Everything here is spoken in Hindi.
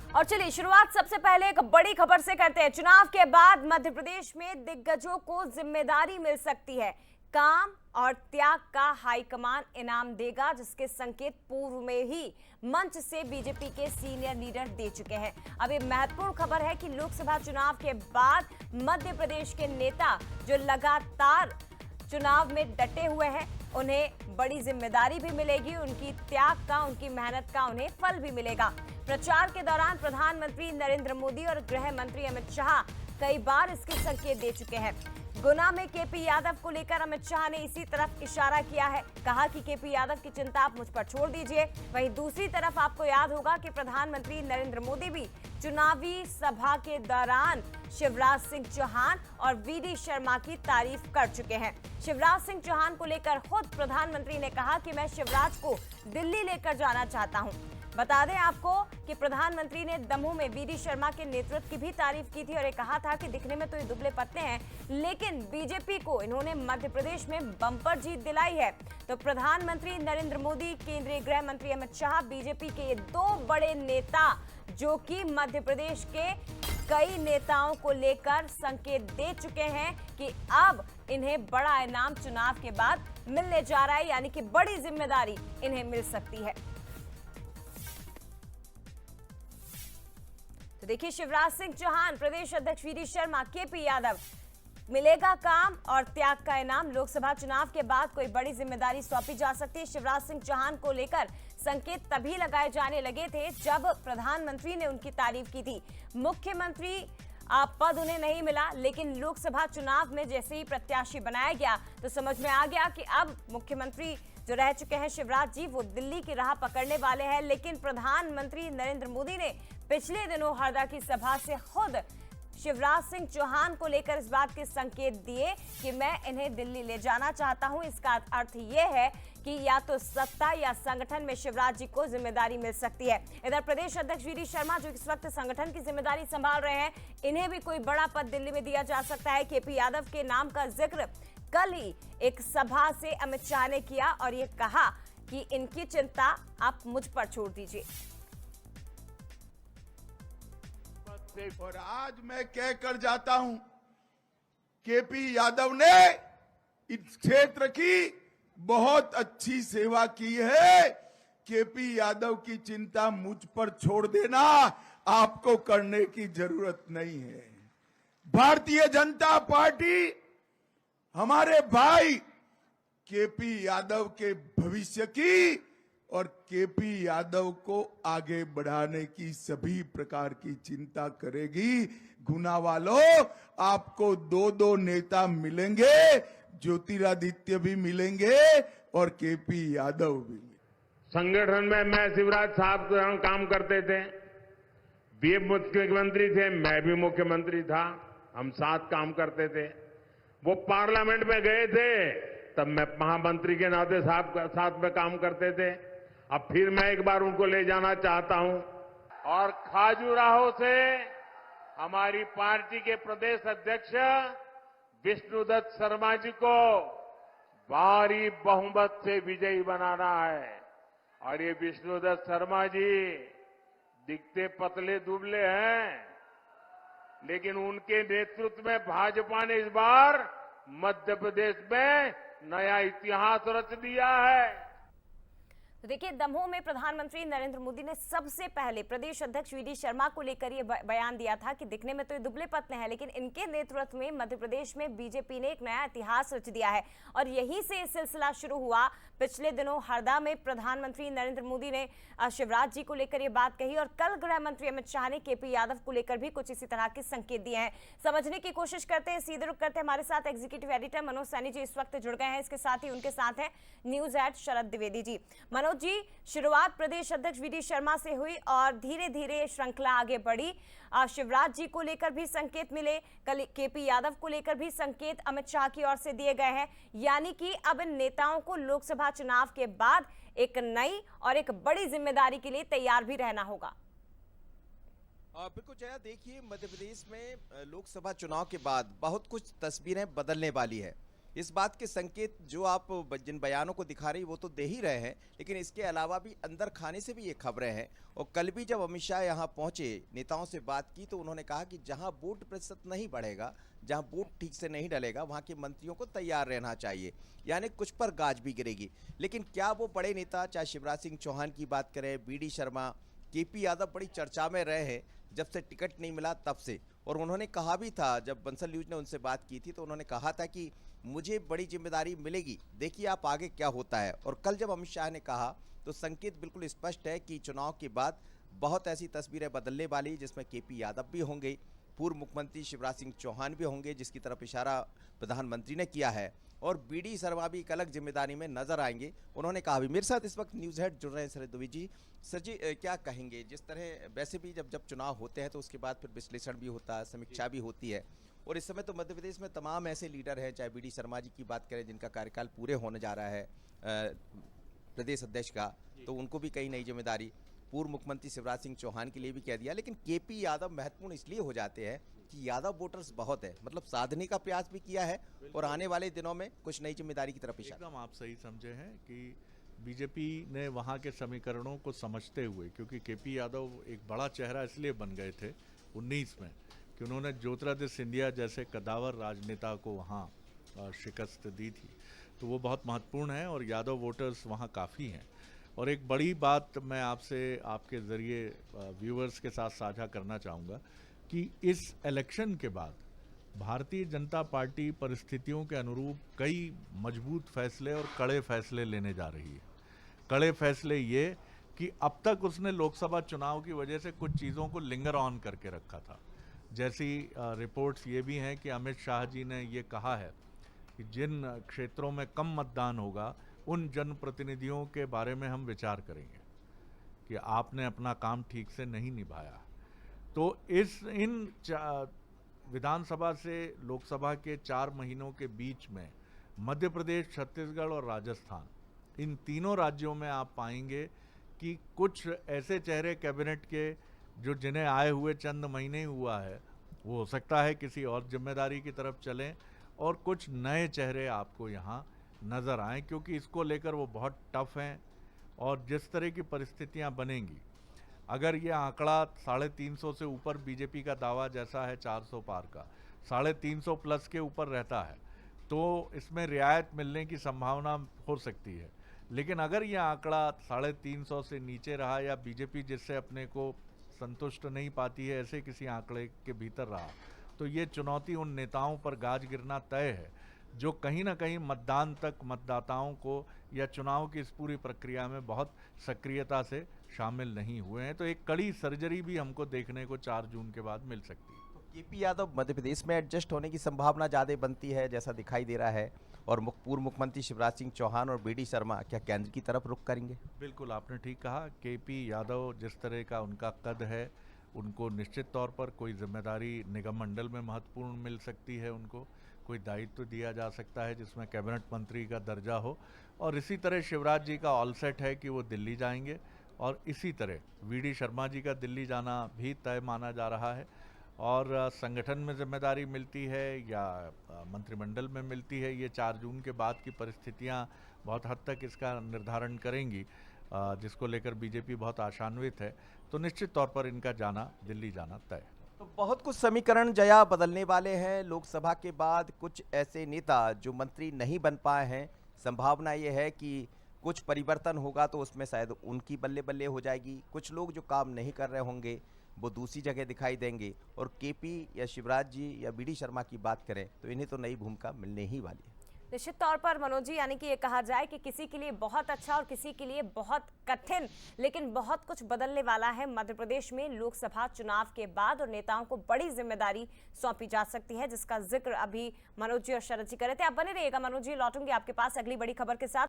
और चलिए शुरुआत सबसे पहले एक बड़ी खबर से करते हैं। चुनाव के बाद मध्य प्रदेश में दिग्गजों को जिम्मेदारी मिल सकती है। काम और त्याग का हाईकमान इनाम देगा, जिसके संकेत पूर्व में ही मंच से बीजेपी के सीनियर लीडर दे चुके हैं। अब ये महत्वपूर्ण खबर है कि लोकसभा चुनाव के बाद मध्य प्रदेश के नेता जो लगातार चुनाव में डटे हुए हैं, उन्हें बड़ी जिम्मेदारी भी मिलेगी। उनकी त्याग का, उनकी मेहनत का उन्हें फल भी मिलेगा। प्रचार के दौरान प्रधानमंत्री नरेंद्र मोदी और गृह मंत्री अमित शाह कई बार इसके संकेत दे चुके हैं। गुना में केपी यादव को लेकर अमित शाह ने इसी तरफ इशारा किया है। कहा कि केपी यादव की चिंता आप मुझ पर छोड़ दीजिए। वहीं दूसरी तरफ आपको याद होगा कि प्रधानमंत्री नरेंद्र मोदी भी चुनावी सभा के दौरान शिवराज सिंह चौहान और वीडी शर्मा की तारीफ कर चुके हैं। शिवराज सिंह चौहान को लेकर खुद प्रधानमंत्री ने कहा कि मैं शिवराज को दिल्ली लेकर जाना चाहता हूं। बता दें आपको कि प्रधानमंत्री ने दमोह में वीडी शर्मा के नेतृत्व की भी तारीफ की थी और ये कहा था कि दिखने में तो ये दुबले पतले हैं, लेकिन बीजेपी को इन्होंने मध्य प्रदेश में बम्पर जीत दिलाई है। तो प्रधानमंत्री नरेंद्र मोदी, केंद्रीय गृह मंत्री अमित शाह, बीजेपी के ये दो बड़े नेता जो कि मध्य प्रदेश के कई नेताओं को लेकर संकेत दे चुके हैं कि अब इन्हें बड़ा इनाम चुनाव के बाद मिलने जा रहा है, यानी कि बड़ी जिम्मेदारी इन्हें मिल सकती है। तो देखिए, शिवराज सिंह चौहान, प्रदेश अध्यक्ष वीडी शर्मा, केपी यादव, मिलेगा काम और त्याग का इनाम। लोकसभा चुनाव के बाद कोई बड़ी जिम्मेदारी सौंपी जा सकती है। शिवराज सिंह चौहान को लेकर संकेत तभी लगाए जाने लगे थे जब प्रधानमंत्री ने उनकी तारीफ की थी। मुख्यमंत्री पद उन्हें नहीं मिला, लेकिन लोकसभा चुनाव में जैसे ही प्रत्याशी बनाया गया तो समझ में आ गया कि अब मुख्यमंत्री जो रह चुके हैं शिवराज जी, वो दिल्ली की राह पकड़ने वाले हैं। लेकिन प्रधानमंत्री नरेंद्र मोदी ने पिछले दिनों हरदा की सभा से खुद शिवराज सिंह चौहान को लेकर इस बात के संकेत दिए कि मैं इन्हें दिल्ली ले जाना चाहता हूं। इसका अर्थ यह है कि या तो सत्ता या संगठन में शिवराज जी को जिम्मेदारी मिल सकती है। इधर प्रदेश अध्यक्ष वीडी शर्मा जो इस वक्त संगठन की जिम्मेदारी संभाल रहे हैं, इन्हें भी कोई बड़ा पद दिल्ली में दिया जा सकता है। केपी यादव के नाम का जिक्र कल ही एक सभा से अमित शाह ने किया और ये कहा कि इनकी चिंता आप मुझ पर छोड़ दीजिए। और आज मैं कह कर जाता हूं, केपी यादव ने इस क्षेत्र की बहुत अच्छी सेवा की है। केपी यादव की चिंता मुझ पर छोड़ देना, आपको करने की जरूरत नहीं है। भारतीय जनता पार्टी हमारे भाई केपी यादव के भविष्य की और केपी यादव को आगे बढ़ाने की सभी प्रकार की चिंता करेगी। गुना वालों, आपको दो दो नेता मिलेंगे, ज्योतिरादित्य भी मिलेंगे और केपी यादव भी। संगठन में मैं शिवराज साहब के काम करते थे, वे मुख्यमंत्री थे, मैं भी मुख्यमंत्री था, हम साथ काम करते थे। वो पार्लियामेंट में गए थे तब मैं महामंत्री के नाते साथ में काम करते थे। अब फिर मैं एक बार उनको ले जाना चाहता हूं और खाजुराहो से हमारी पार्टी के प्रदेश अध्यक्ष विष्णुदत्त शर्मा जी को भारी बहुमत से विजयी बनाना है। और ये विष्णुदत्त शर्मा जी दिखते पतले दुबले हैं, लेकिन उनके नेतृत्व में भाजपा ने इस बार मध्य प्रदेश में नया इतिहास रच दिया है। तो देखिए, दमोह में प्रधानमंत्री नरेंद्र मोदी ने सबसे पहले प्रदेश अध्यक्ष वीडी शर्मा को लेकर ये बयान दिया था कि दिखने में तो ये दुबले पतले हैं, लेकिन इनके नेतृत्व में मध्य प्रदेश में बीजेपी ने एक नया इतिहास रच दिया है। और यहीं से सिलसिला शुरू हुआ। पिछले दिनों हरदा में प्रधानमंत्री नरेंद्र मोदी ने शिवराज जी को लेकर ये बात कही और कल गृह मंत्री अमित शाह ने केपी यादव को लेकर भी कुछ इसी तरह के संकेत दिए हैं। समझने की कोशिश करते हैं, सीधे रुख करते हैं। हमारे साथ एग्जीक्यूटिव एडिटर मनोज सैनी जी इस वक्त जुड़ गए हैं। इसके साथ ही उनके साथ है न्यूज हेड शरद द्विवेदी जी। मनोज जी, शुरुआत प्रदेश अध्यक्ष वीडी शर्मा से हुई और धीरे धीरे श्रृंखला आगे बढ़ी। शिवराज जी को लेकर भी संकेत मिले, कल केपी यादव को लेकर भी संकेत अमित शाह की ओर से दिए गए हैं। यानी कि अब इन नेताओं को लोकसभा चुनाव के बाद एक नई और एक बड़ी जिम्मेदारी के लिए तैयार भी रहना होगा। बिल्कुल जया, देखिए मध्य प्रदेश में लोकसभा चुनाव के बाद बहुत कुछ तस्वीरें बदलने वाली है। इस बात के संकेत जो आप जिन बयानों को दिखा रही वो तो दे ही रहे हैं, लेकिन इसके अलावा भी अंदर खाने से भी ये खबरें हैं। और कल भी जब अमित शाह यहाँ पहुंचे, नेताओं से बात की, तो उन्होंने कहा कि जहां वोट प्रतिशत नहीं बढ़ेगा, जहां वोट ठीक से नहीं डलेगा, वहां के मंत्रियों को तैयार रहना चाहिए, यानी कुछ पर गाज भी गिरेगी। लेकिन क्या वो बड़े नेता, चाहे शिवराज सिंह चौहान की बात करें, बीडी शर्मा, केपी यादव बड़ी चर्चा में रहे हैं जब से टिकट नहीं मिला तब से। और उन्होंने कहा भी था, जब बंसल न्यूज ने उनसे बात की थी, तो उन्होंने कहा था कि मुझे बड़ी जिम्मेदारी मिलेगी, देखिए आप आगे क्या होता है। और कल जब अमित शाह ने कहा तो संकेत बिल्कुल स्पष्ट है कि चुनाव के बाद बहुत ऐसी तस्वीरें बदलने वाली, जिसमें केपी यादव भी होंगे, पूर्व मुख्यमंत्री शिवराज सिंह चौहान भी होंगे, जिसकी तरफ इशारा प्रधानमंत्री ने किया है, और बीडी शर्मा भी एक अलग जिम्मेदारी में नजर आएंगे, उन्होंने कहा भी। मेरे साथ इस वक्त न्यूज़ हेड जुड़ रहे हैं शरद द्विवेदी जी। सर जी, क्या कहेंगे, जिस तरह वैसे भी जब चुनाव होते हैं तो उसके बाद फिर विश्लेषण भी होता है, समीक्षा भी होती है, और इस समय तो मध्य प्रदेश में तमाम ऐसे लीडर हैं, चाहे बीडी शर्मा जी की बात करें जिनका कार्यकाल पूरे होने जा रहा है प्रदेश अध्यक्ष का, तो उनको भी कई नई जिम्मेदारी, पूर्व मुख्यमंत्री शिवराज सिंह चौहान के लिए भी कह दिया। लेकिन केपी यादव महत्वपूर्ण इसलिए हो जाते हैं कि यादव वोटर्स बहुत है, मतलब साधने का प्रयास भी किया है, और आने वाले दिनों में कुछ नई जिम्मेदारी की तरफ इशारा। एकदम आप सही समझे हैं कि बीजेपी ने वहाँ के समीकरणों को समझते हुए, क्योंकि केपी यादव एक बड़ा चेहरा इसलिए बन गए थे 19 में कि उन्होंने ज्योतिरादित्य सिंधिया जैसे कदावर राजनेता को वहाँ शिकस्त दी थी, तो वो बहुत महत्वपूर्ण है, और यादव वोटर्स वहाँ काफ़ी हैं। और एक बड़ी बात मैं आपसे आपके ज़रिए व्यूअर्स के साथ साझा करना चाहूँगा कि इस इलेक्शन के बाद भारतीय जनता पार्टी परिस्थितियों के अनुरूप कई मजबूत फैसले और कड़े फैसले लेने जा रही है। कड़े फैसले ये कि अब तक उसने लोकसभा चुनाव की वजह से कुछ चीज़ों को लिंगर ऑन करके रखा था। जैसी रिपोर्ट्स ये भी हैं कि अमित शाह जी ने ये कहा है कि जिन क्षेत्रों में कम मतदान होगा उन जनप्रतिनिधियों के बारे में हम विचार करेंगे कि आपने अपना काम ठीक से नहीं निभाया। तो इन विधानसभा से लोकसभा के 4 महीनों के बीच में मध्य प्रदेश, छत्तीसगढ़ और राजस्थान, इन तीनों राज्यों में आप पाएंगे कि कुछ ऐसे चेहरे कैबिनेट के जो जिन्हें आए हुए चंद महीने ही हुआ है, वो हो सकता है किसी और जिम्मेदारी की तरफ चलें, और कुछ नए चेहरे आपको यहाँ नज़र आएँ, क्योंकि इसको लेकर वो बहुत टफ हैं। और जिस तरह की परिस्थितियाँ बनेंगी, अगर ये आंकड़ा 350 से ऊपर बीजेपी का दावा जैसा है 400 पार का 350 प्लस के ऊपर रहता है, तो इसमें रियायत मिलने की संभावना हो सकती है। लेकिन अगर ये आंकड़ा 350 से नीचे रहा, या बीजेपी जिससे अपने को संतुष्ट नहीं पाती है ऐसे किसी आंकड़े के भीतर रहा, तो ये चुनौती उन नेताओं पर गाज गिरना तय है जो कहीं ना कहीं मतदान तक मतदाताओं को या चुनाव की इस पूरी प्रक्रिया में बहुत सक्रियता से शामिल नहीं हुए हैं। तो एक कड़ी सर्जरी भी हमको देखने को 4 जून के बाद मिल सकती है। तो केपी यादव मध्य प्रदेश में एडजस्ट होने की संभावना ज़्यादा बनती है जैसा दिखाई दे रहा है, और पूर्व मुख्यमंत्री शिवराज सिंह चौहान और बीडी शर्मा क्या केंद्र की तरफ रुख करेंगे? बिल्कुल आपने ठीक कहा। केपी यादव जिस तरह का उनका कद है, उनको निश्चित तौर पर कोई जिम्मेदारी निगम मंडल में महत्वपूर्ण मिल सकती है, उनको कोई दायित्व दिया जा सकता है जिसमें कैबिनेट मंत्री का दर्जा हो। और इसी तरह शिवराज जी का ऑल सेट है कि वो दिल्ली जाएंगे, और इसी तरह बीडी शर्मा जी का दिल्ली जाना भी तय माना जा रहा है। और संगठन में जिम्मेदारी मिलती है या मंत्रिमंडल में मिलती है, ये 4 जून के बाद की परिस्थितियां बहुत हद तक इसका निर्धारण करेंगी, जिसको लेकर बीजेपी बहुत आशान्वित है। तो निश्चित तौर पर इनका जाना, दिल्ली जाना तय है। तो बहुत कुछ समीकरण जया बदलने वाले हैं लोकसभा के बाद। कुछ ऐसे नेता जो मंत्री नहीं बन पाए हैं, संभावना ये है कि कुछ परिवर्तन होगा तो उसमें शायद उनकी बल्ले बल्ले हो जाएगी। कुछ लोग जो काम नहीं कर रहे होंगे वो दूसरी जगह दिखाई देंगे। और केपी या शिवराज जी या बीडी शर्मा की बात करें तो इन्हें तो नई भूमिका मिलने ही वाली है। निश्चित तौर पर मनोज जी, यानी कि ये कहा जाए कि किसी के लिए बहुत अच्छा और किसी के लिए बहुत कठिन, लेकिन बहुत कुछ बदलने वाला है मध्य प्रदेश में लोकसभा चुनाव के बाद, और नेताओं को बड़ी जिम्मेदारी सौंपी जा सकती है, जिसका जिक्र अभी मनोज जी और शरद जी कर रहे थे। आप बने रहिएगा मनोज जी, लौटूंगी आपके पास अगली बड़ी खबर के साथ।